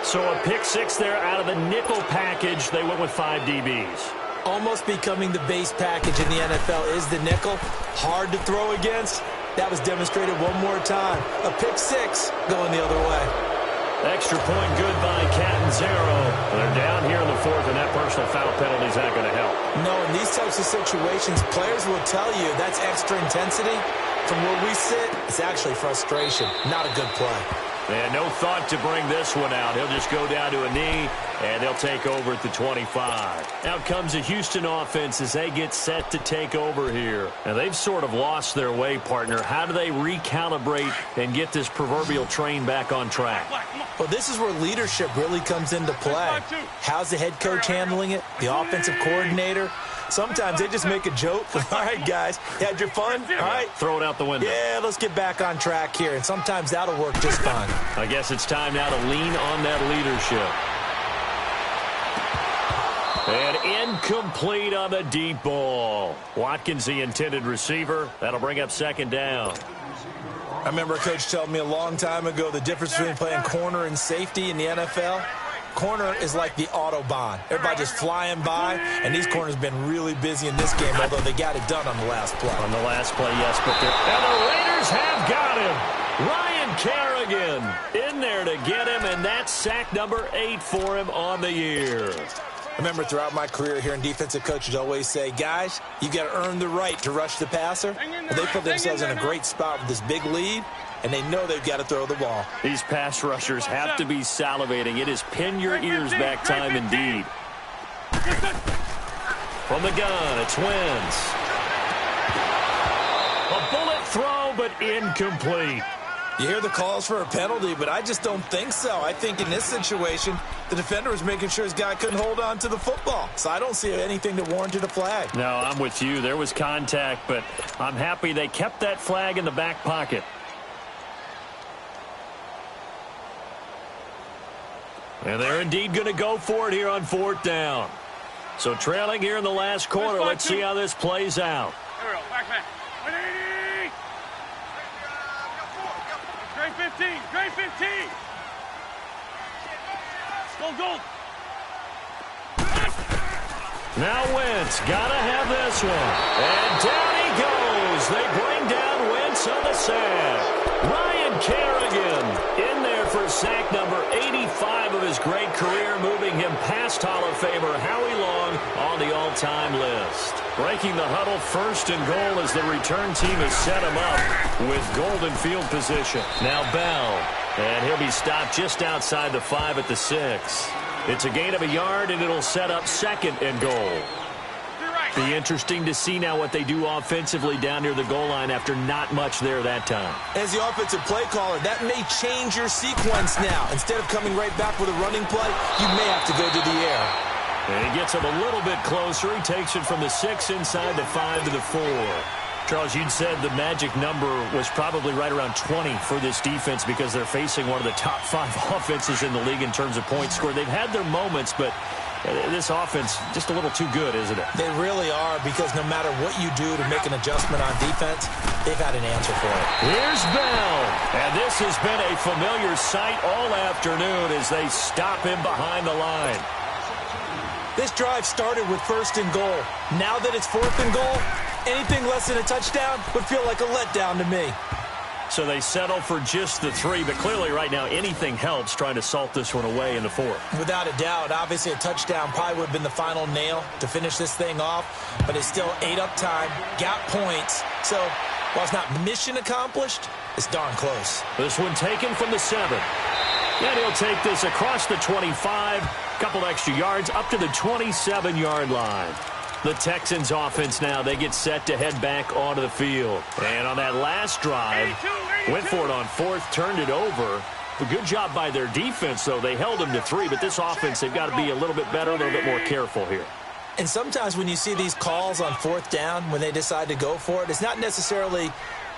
So a pick 6 there out of the nickel package. They went with 5 DBs. Almost becoming the base package in the NFL is the nickel. Hard to throw against. That was demonstrated one more time. A pick 6 going the other way. Extra point good by Catanzaro. They're down here in the fourth, and that personal foul penalty is not going to help. No, in these types of situations, players will tell you that's extra intensity. From where we sit, it's actually frustration. Not a good play. And no thought to bring this one out. He'll just go down to a knee, and they'll take over at the 25. Out comes the Houston offense as they get set to take over here. And they've sort of lost their way, partner. How do they recalibrate and get this proverbial train back on track? Well, this is where leadership really comes into play. How's the head coach handling it? The offensive coordinator? Sometimes they just make a joke. All right, guys, you had your fun? All right. Throw it out the window. Yeah, let's get back on track here. And sometimes that'll work just fine. I guess it's time now to lean on that leadership. And incomplete on the deep ball. Watkins, the intended receiver. That'll bring up second down. I remember a coach telling me a long time ago the difference between playing corner and safety in the NFL. Corner is like the Autobahn. Everybody just flying by, and these corners have been really busy in this game, although they got it done on the last play. On the last play, yes, but they're... And the Raiders have got him. Ryan Kerrigan in there to get him, and that's sack number 8 for him on the year. I remember throughout my career hearing defensive coaches always say, guys, you got to earn the right to rush the passer. Well, they put themselves in a great spot with this big lead, and they know they've got to throw the ball. These pass rushers have to be salivating. It is pin your ears back time indeed. From the gun, it's Wentz. A bullet throw, but incomplete. You hear the calls for a penalty, but I just don't think so. I think in this situation, the defender was making sure his guy couldn't hold on to the football. So I don't see anything that warranted a flag. No, I'm with you. There was contact, but I'm happy they kept that flag in the back pocket. And they're indeed going to go for it here on fourth down. So trailing here in the last quarter. Let's see how this plays out. Here we go. Back. 180. Great 15. Great 15. Go. Now Wentz got to have this one. And down he goes. They bring down Wentz on the sack. Ryan Kerrigan in there for sack number 85 of his great career, moving him past Hall of Famer Howie Long on the all-time list. Breaking the huddle, first and goal as the return team has set him up with golden field position. Now Bell, and he'll be stopped just outside the 5 at the 6. It's a gain of a yard, and it'll set up second and goal. To your right. Be interesting to see now what they do offensively down near the goal line after not much there that time. As the offensive play caller, that may change your sequence now. Instead of coming right back with a running play, you may have to go to the air. And he gets him a little bit closer. He takes it from the 6 inside the 5 to the 4. Charles, you'd said the magic number was probably right around 20 for this defense because they're facing one of the top 5 offenses in the league in terms of points scored. They've had their moments, but this offense just a little too good, isn't it? They really are, because no matter what you do to make an adjustment on defense, they've had an answer for it. Here's Bell. And this has been a familiar sight all afternoon as they stop him behind the line. This drive started with 1st and goal. Now that it's 4th and goal, anything less than a touchdown would feel like a letdown to me. So they settle for just the 3, but clearly right now anything helps trying to salt this one away in the 4th. Without a doubt, obviously a touchdown probably would have been the final nail to finish this thing off, but it's still ate up time, got points. So while it's not mission accomplished, it's darn close. This one taken from the 7. And he'll take this across the 25, couple extra yards up to the 27-yard line. The Texans offense now, they get set to head back onto the field. And on that last drive, 82. went for it on 4th, turned it over. A good job by their defense, though. They held them to 3, but this offense, they've got to be a little bit better, a little bit more careful here. And sometimes when you see these calls on 4th down, when they decide to go for it, it's not necessarily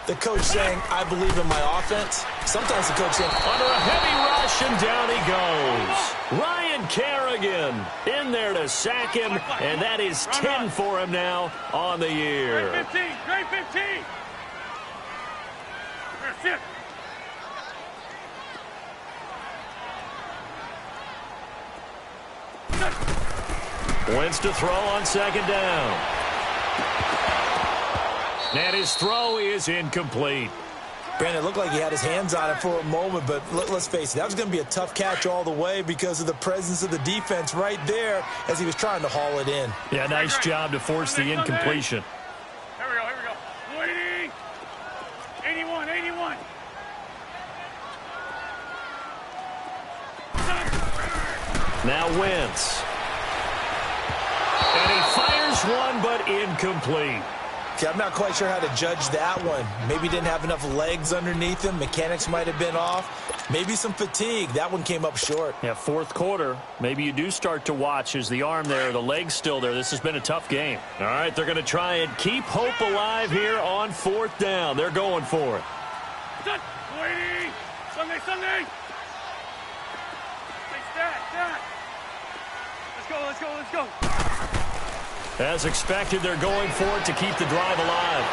the coach saying, I believe in my offense. Sometimes the coach saying, under a heavy rush, and down he goes. Ryan Kerrigan in there to sack him, and that is 10 for him now on the year. Great 15. Great 15. Sit. Wentz to throw on 2nd down. And his throw is incomplete. Brandon, it looked like he had his hands on it for a moment, but let's face it, that was going to be a tough catch all the way because of the presence of the defense right there as he was trying to haul it in. Yeah, nice job to force the incompletion. Here we go. Waiting. 81. Now Wentz. And he fires one, but incomplete. See, I'm not quite sure how to judge that one. Maybe he didn't have enough legs underneath him. Mechanics might have been off. Maybe some fatigue. That one came up short. Yeah, 4th quarter. Maybe you do start to watch as the arm there, the leg's still there. This has been a tough game. All right, they're going to try and keep hope alive here on 4th down. They're going for it. Waiting. Sunday. Stay stat. Let's go. As expected, they're going for it to keep the drive alive.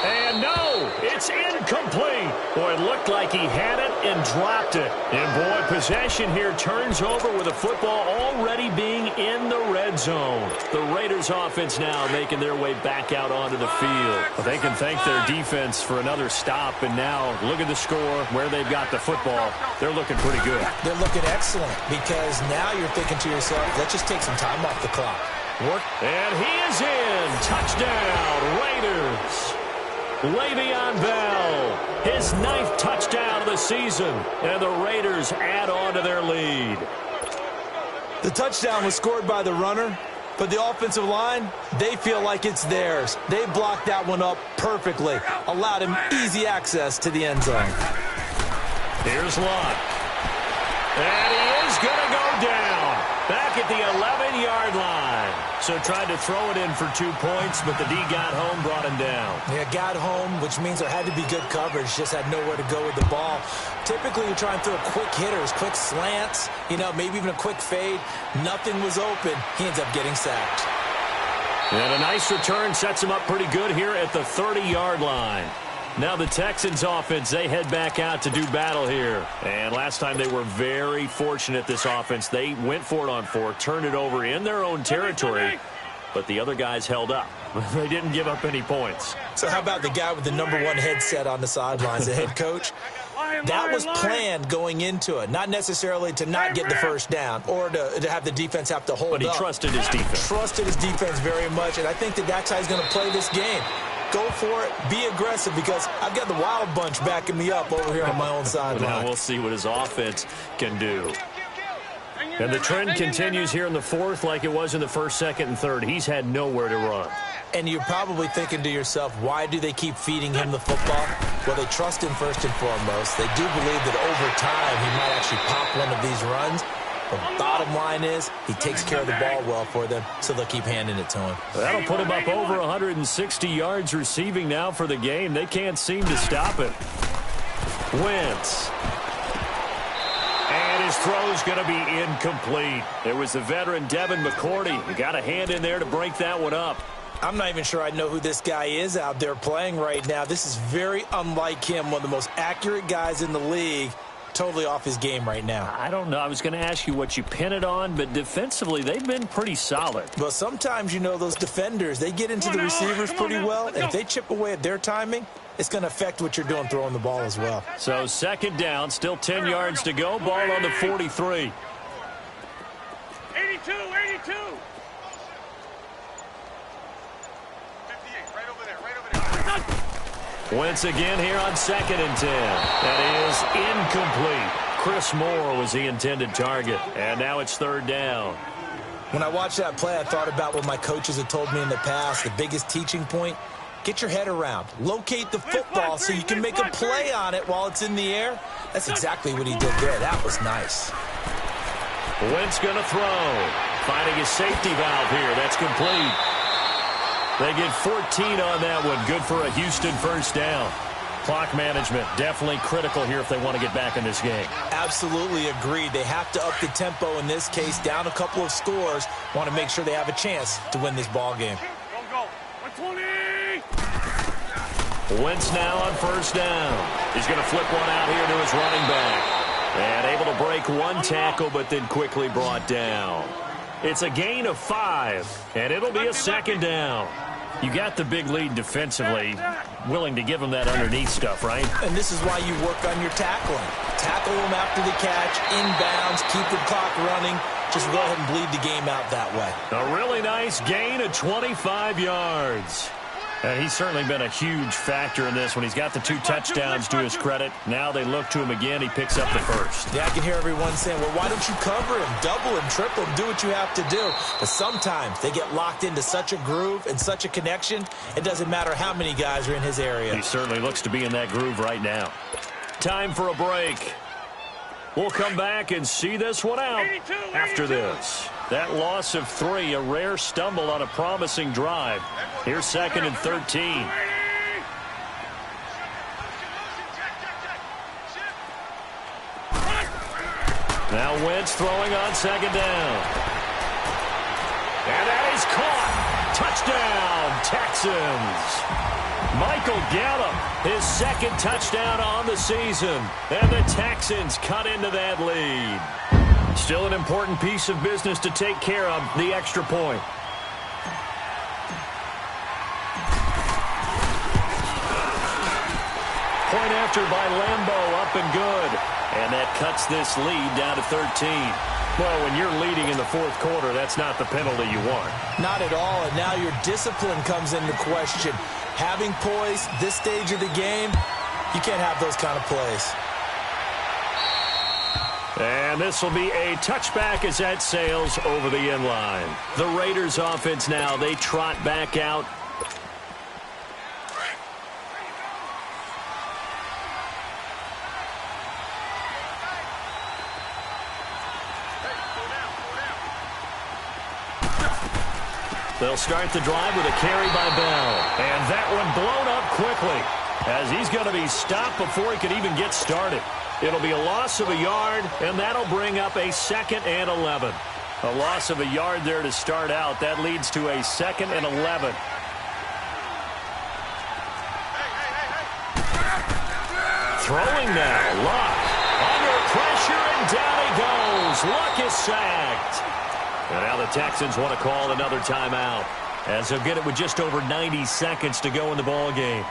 And no, it's incomplete. Boy, it looked like he had it and dropped it. And boy, possession here turns over with the football already being in the red zone. The Raiders offense now making their way back out onto the field. But they can thank their defense for another stop. And now look at the score, where they've got the football. They're looking pretty good. They're looking excellent because now you're thinking to yourself, let's just take some time off the clock. Work. And he is in. Touchdown, Raiders. Le'Veon Bell, his 9th touchdown of the season, and the Raiders add on to their lead. The touchdown was scored by the runner, but the offensive line, they feel like it's theirs. They blocked that one up perfectly, allowed him easy access to the end zone. Here's Luck. And he is going to go down back at the 11-yard line. So tried to throw it in for 2 points, but the D got home, brought him down. Yeah, got home, which means there had to be good coverage. Just had nowhere to go with the ball. Typically, you try and throw quick hitters, quick slants, maybe even a quick fade. Nothing was open. He ends up getting sacked. And a nice return sets him up pretty good here at the 30-yard line. Now the Texans offense, they head back out to do battle here. And last time they were very fortunate, this offense. They went for it on 4, turned it over in their own territory, but the other guys held up. They didn't give up any points. So how about the guy with the number 1 headset on the sidelines, the head coach? That was planned going into it, not necessarily to not get the first down or to have the defense have to hold up. But he trusted his defense. Trusted his defense very much, and I think that's how he's going to play this game. Go for it. Be aggressive because I've got the wild bunch backing me up over here on my own sideline. Now we'll see what his offense can do. And the trend continues here in the fourth like it was in the first, second, and third. He's had nowhere to run. And you're probably thinking to yourself, why do they keep feeding him the football? Well, they trust him first and foremost. They do believe that over time he might actually pop one of these runs. The bottom line is he takes care of the ball well for them, so they'll keep handing it to him. That'll put him up over 160 yards receiving now for the game. They can't seem to stop it. Wentz. And his throw's going to be incomplete. There was the veteran Devin McCourty. You got a hand in there to break that one up. I'm not even sure I know who this guy is out there playing right now. This is very unlike him, one of the most accurate guys in the league. Totally off his game right now. I don't know. I was going to ask you what you pin it on, but defensively, they've been pretty solid. Well, sometimes, you know, those defenders, they get into the receivers pretty well, and if they chip away at their timing, it's going to affect what you're doing throwing the ball as well. So second down, still 10 yards to go. Ball on the 43. 82, 82. Wentz again here on second and 10. That is incomplete. Chris Moore was the intended target. And now it's third down. When I watched that play, I thought about what my coaches have told me in the past. The biggest teaching point, get your head around. Locate the football so you can make a play on it while it's in the air. That's exactly what he did there. That was nice. Wentz going to throw. Finding his safety valve here. That's complete. They get 14 on that one. Good for a Houston first down. Clock management definitely critical here if they want to get back in this game. Absolutely agreed. They have to up the tempo in this case. Down a couple of scores. Want to make sure they have a chance to win this ball game. Go. 120. Wentz now on first down. He's going to flip one out here to his running back. And able to break one tackle, but then quickly brought down. It's a gain of 5, and it'll be a second down. You got the big lead defensively, willing to give them that underneath stuff, right? And this is why you work on your tackling. Tackle them after the catch, inbounds, keep the clock running. Just go ahead and bleed the game out that way. A really nice gain of 25 yards. And he's certainly been a huge factor in this when he's got the 2 touchdowns to his credit. Now they look to him again. He picks up the first. Yeah, I can hear everyone saying, well, why don't you cover him? Double him, triple him, do what you have to do. But sometimes they get locked into such a groove and such a connection, it doesn't matter how many guys are in his area. He certainly looks to be in that groove right now. Time for a break. We'll come back and see this one out after this. That loss of 3, a rare stumble on a promising drive. Here's second and 13. Now Wentz throwing on second down. And that is caught. Touchdown, Texans. Michael Gallup, his second touchdown on the season. And the Texans cut into that lead. Still an important piece of business to take care of, the extra point. Point after by Lambeau, up and good. And that cuts this lead down to 13. Well, when you're leading in the fourth quarter, that's not the penalty you want. Not at all, and now your discipline comes into question. Having poise this stage of the game, you can't have those kind of plays. And this will be a touchback as that sails over the end line. The Raiders offense now, they trot back out. They'll start the drive with a carry by Bell. And that one blown up quickly as he's going to be stopped before he can even get started. It'll be a loss of a yard, and that'll bring up a 2nd and 11. A loss of a yard there to start out. That leads to a 2nd and 11. Throwing now. Luck. Under pressure, and down he goes. Luck is sacked. And now the Texans want to call another timeout, as they'll get it with just over 90 seconds to go in the ball game.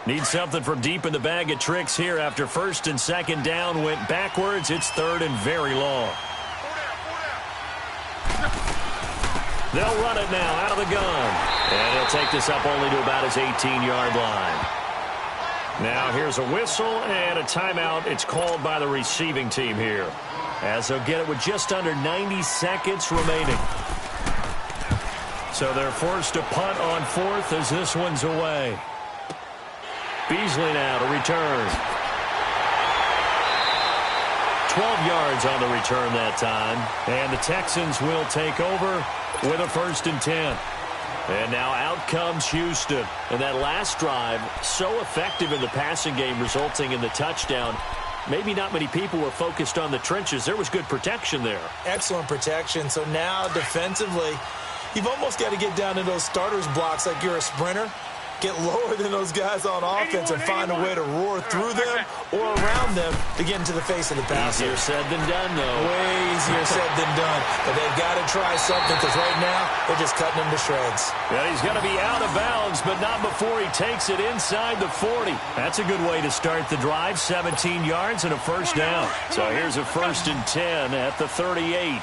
Need something from deep in the bag of tricks here after first and second down went backwards. It's third and very long. They'll run it now out of the gun. And he'll take this up only to about his 18-yard line. Now here's a whistle and a timeout. It's called by the receiving team here, as they'll get it with just under 90 seconds remaining. So they're forced to punt on fourth as this one's away. Beasley now to return. 12 yards on the return that time. And the Texans will take over with a 1st and 10. And now out comes Houston. And that last drive, so effective in the passing game, resulting in the touchdown. Maybe not many people were focused on the trenches. There was good protection there. Excellent protection. So now defensively, you've almost got to get down to those starters blocks like you're a sprinter. Get lower than those guys on offense and find a way to roar through them or around them to get into the face of the passer. Easier said than done, though. Way easier said than done. But they've got to try something because right now they're just cutting them to shreds. Yeah, he's going to be out of bounds, but not before he takes it inside the 40. That's a good way to start the drive. 17 yards and a 1st down. So here's a 1st and 10 at the 38. 82.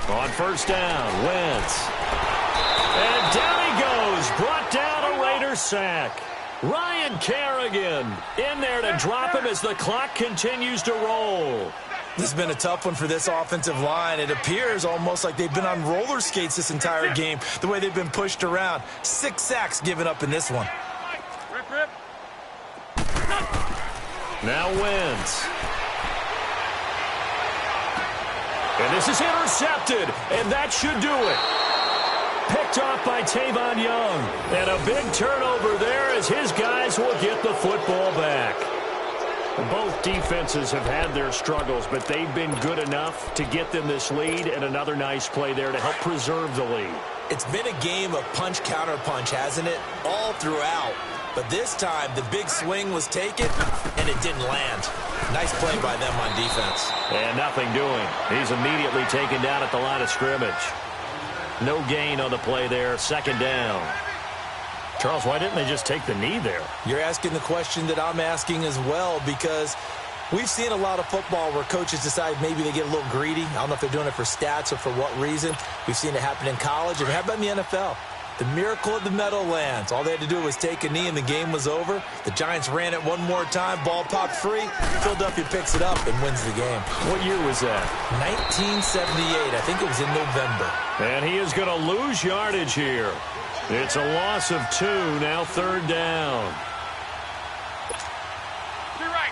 On 1st down, Wentz. And down he goes. Brought down a Raider sack. Ryan Kerrigan in there to drop him as the clock continues to roll. This has been a tough one for this offensive line. It appears almost like they've been on roller skates this entire game, the way they've been pushed around. 6 sacks given up in this one. Rip. Now Wentz. And this is intercepted, and that should do it. Picked off by Tavon Young. And a big turnover there as his guys will get the football back. Both defenses have had their struggles, but they've been good enough to get them this lead, and another nice play there to help preserve the lead. It's been a game of punch-counter-punch, hasn't it? All throughout. But this time, the big swing was taken, and it didn't land. Nice play by them on defense. And nothing doing. He's immediately taken down at the line of scrimmage. No gain on the play there. 2nd down. Charles, why didn't they just take the knee there? You're asking the question that I'm asking as well, because we've seen a lot of football where coaches decide maybe they get a little greedy. I don't know if they're doing it for stats or for what reason. We've seen it happen in college. And how about in the NFL? The miracle of the Meadowlands. All they had to do was take a knee and the game was over. The Giants ran it one more time. Ball popped free. Philadelphia picks it up and wins the game. What year was that? 1978. I think it was in November. And he is going to lose yardage here. It's a loss of 2. Now 3rd down. You're right.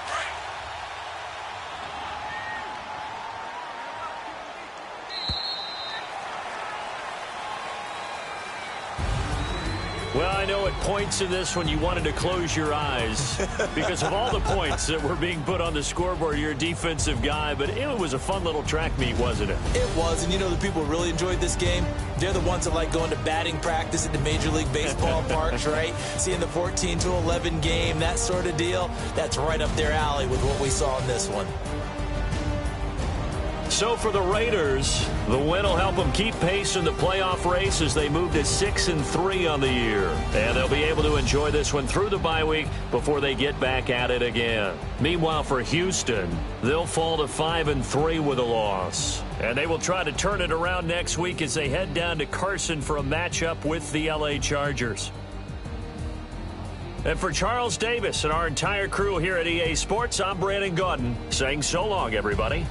Well, I know at points in this one you wanted to close your eyes because of all the points that were being put on the scoreboard. You're a defensive guy, but it was a fun little track meet, wasn't it? It was, and you know the people who really enjoyed this game? They're the ones that like going to batting practice at the Major League Baseball parks, right? Seeing the 14-11 game, that sort of deal. That's right up their alley with what we saw in this one. So for the Raiders, the win will help them keep pace in the playoff race as they move to 6-3 on the year. And they'll be able to enjoy this one through the bye week before they get back at it again. Meanwhile, for Houston, they'll fall to 5-3 with a loss. And they will try to turn it around next week as they head down to Carson for a matchup with the LA Chargers. And for Charles Davis and our entire crew here at EA Sports, I'm Brandon Gaudin saying so long, everybody.